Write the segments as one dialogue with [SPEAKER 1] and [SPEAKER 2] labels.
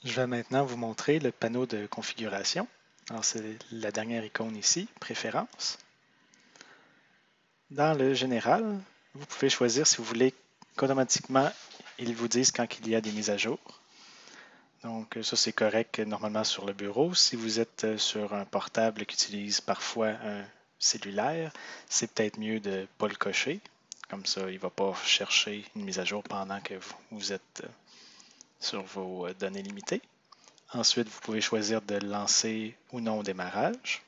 [SPEAKER 1] Je vais maintenant vous montrer le panneau de configuration. Alors, c'est la dernière icône ici, Préférences. Dans le général, vous pouvez choisir si vous voulez qu'automatiquement, ils vous disent quand il y a des mises à jour. Donc, ça, c'est correct normalement sur le bureau. Si vous êtes sur un portable qui utilise parfois un cellulaire, c'est peut-être mieux de ne pas le cocher. Comme ça, il ne va pas chercher une mise à jour pendant que vous êtes sur vos données limitées. Ensuite, vous pouvez choisir de lancer ou non au démarrage,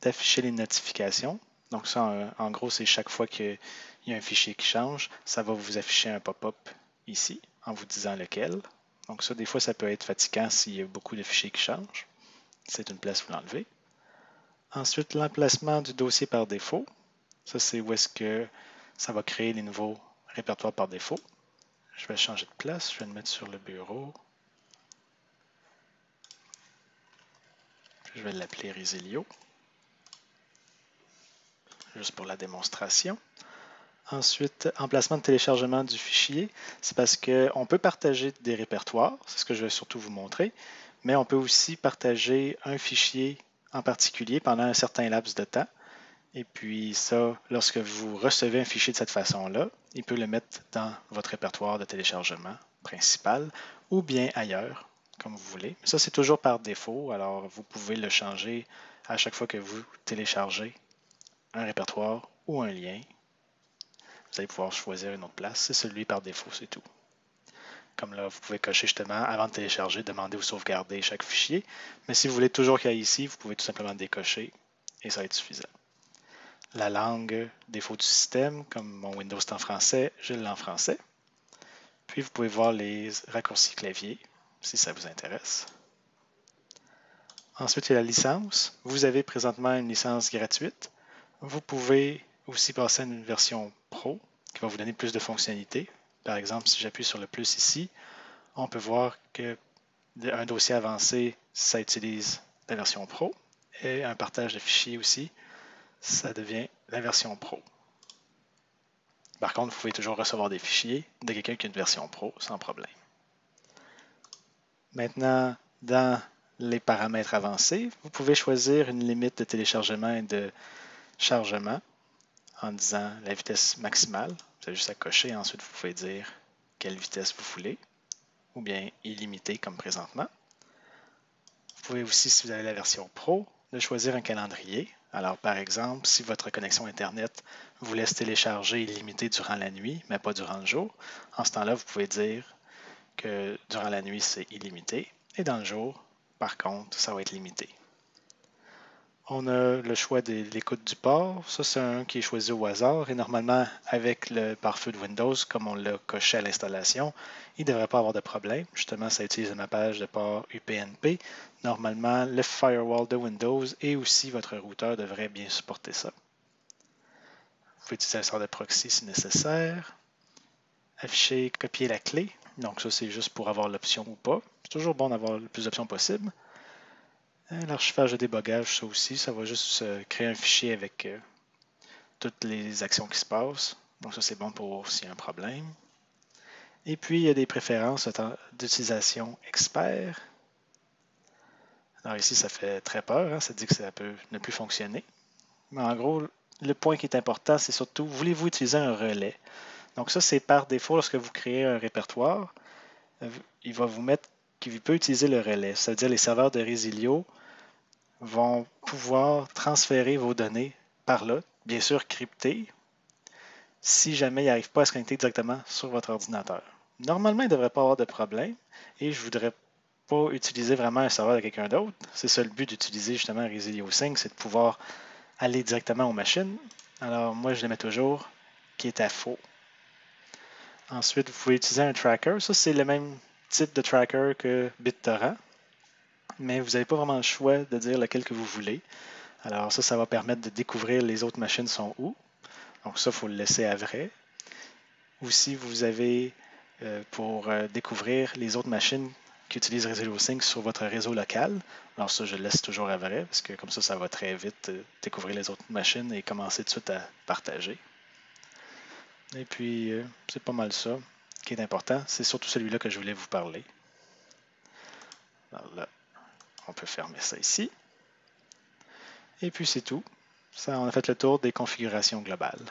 [SPEAKER 1] d'afficher les notifications. Donc ça, en gros, c'est chaque fois qu'il y a un fichier qui change, ça va vous afficher un pop-up ici en vous disant lequel. Donc ça, des fois, ça peut être fatigant s'il y a beaucoup de fichiers qui changent. C'est une place où l'enlever. Ensuite, l'emplacement du dossier par défaut. Ça, c'est où est-ce que ça va créer les nouveaux répertoires par défaut. Je vais changer de place. Je vais le mettre sur le bureau. Je vais l'appeler Resilio, juste pour la démonstration. Ensuite, emplacement de téléchargement du fichier, c'est parce qu'on peut partager des répertoires, c'est ce que je vais surtout vous montrer, mais on peut aussi partager un fichier en particulier pendant un certain laps de temps. Et puis ça, lorsque vous recevez un fichier de cette façon-là, il peut le mettre dans votre répertoire de téléchargement principal ou bien ailleurs, comme vous voulez. Mais ça, c'est toujours par défaut, alors vous pouvez le changer à chaque fois que vous téléchargez un répertoire ou un lien. Vous allez pouvoir choisir une autre place. C'est celui par défaut, c'est tout. Comme là, vous pouvez cocher justement, avant de télécharger, demander ou sauvegarder chaque fichier. Mais si vous voulez toujours qu'il y ait ici, vous pouvez tout simplement décocher et ça va être suffisant. La langue défaut du système, comme mon Windows est en français, je l'ai en français. Puis vous pouvez voir les raccourcis clavier, si ça vous intéresse. Ensuite, il y a la licence. Vous avez présentement une licence gratuite. Vous pouvez aussi passer à une version Pro qui va vous donner plus de fonctionnalités. Par exemple, si j'appuie sur le plus ici, on peut voir qu'un dossier avancé, ça utilise la version Pro et un partage de fichiers aussi, ça devient la version Pro. Par contre, vous pouvez toujours recevoir des fichiers de quelqu'un qui a une version Pro sans problème. Maintenant, dans les paramètres avancés, vous pouvez choisir une limite de téléchargement et de chargement en disant la vitesse maximale. Vous avez juste à cocher. Ensuite, vous pouvez dire quelle vitesse vous voulez ou bien illimité comme présentement. Vous pouvez aussi, si vous avez la version Pro, de choisir un calendrier. Alors, par exemple, si votre connexion Internet vous laisse télécharger illimité durant la nuit, mais pas durant le jour, en ce temps-là, vous pouvez dire que durant la nuit, c'est illimité. Et dans le jour, par contre, ça va être limité. On a le choix de l'écoute du port. Ça, c'est un qui est choisi au hasard. Et normalement, avec le pare-feu de Windows, comme on l'a coché à l'installation, il ne devrait pas avoir de problème. Justement, ça utilise le mappage de port UPnP. Normalement, le firewall de Windows et aussi votre routeur devraient bien supporter ça. Vous pouvez utiliser un sort de proxy si nécessaire. Afficher, copier la clé. Donc ça, c'est juste pour avoir l'option ou pas. C'est toujours bon d'avoir le plus d'options possible. L'archivage de débogage, ça aussi, ça va juste créer un fichier avec toutes les actions qui se passent. Donc ça, c'est bon pour s'il y a un problème. Et puis, il y a des préférences d'utilisation expert. Alors ici, ça fait très peur. Hein? Ça dit que ça peut ne plus fonctionner. Mais en gros, le point qui est important, c'est surtout, voulez-vous utiliser un relais? Donc ça, c'est par défaut, lorsque vous créez un répertoire, il va vous mettre qu'il peut utiliser le relais. Ça veut dire les serveurs de Resilio vont pouvoir transférer vos données par là, bien sûr cryptées, si jamais il n'arrive pas à se connecter directement sur votre ordinateur. Normalement, il ne devrait pas avoir de problème et je ne voudrais pas utiliser vraiment un serveur de quelqu'un d'autre. C'est ça le but d'utiliser justement Resilio Sync, c'est de pouvoir aller directement aux machines. Alors moi, je le mets toujours qui est à faux. Ensuite, vous pouvez utiliser un tracker. Ça, c'est le même type de tracker que BitTorrent, mais vous n'avez pas vraiment le choix de dire lequel que vous voulez. Alors ça va permettre de découvrir les autres machines sont où. Donc ça, il faut le laisser à vrai. Aussi, vous avez pour découvrir les autres machines qui utilisent Resilio Sync sur votre réseau local. Alors ça, je le laisse toujours à vrai parce que comme ça va très vite découvrir les autres machines et commencer tout de suite à partager. Et puis, c'est pas mal ça qui est important. C'est surtout celui-là que je voulais vous parler. Alors là, on peut fermer ça ici. Et puis c'est tout. Ça, on a fait le tour des configurations globales.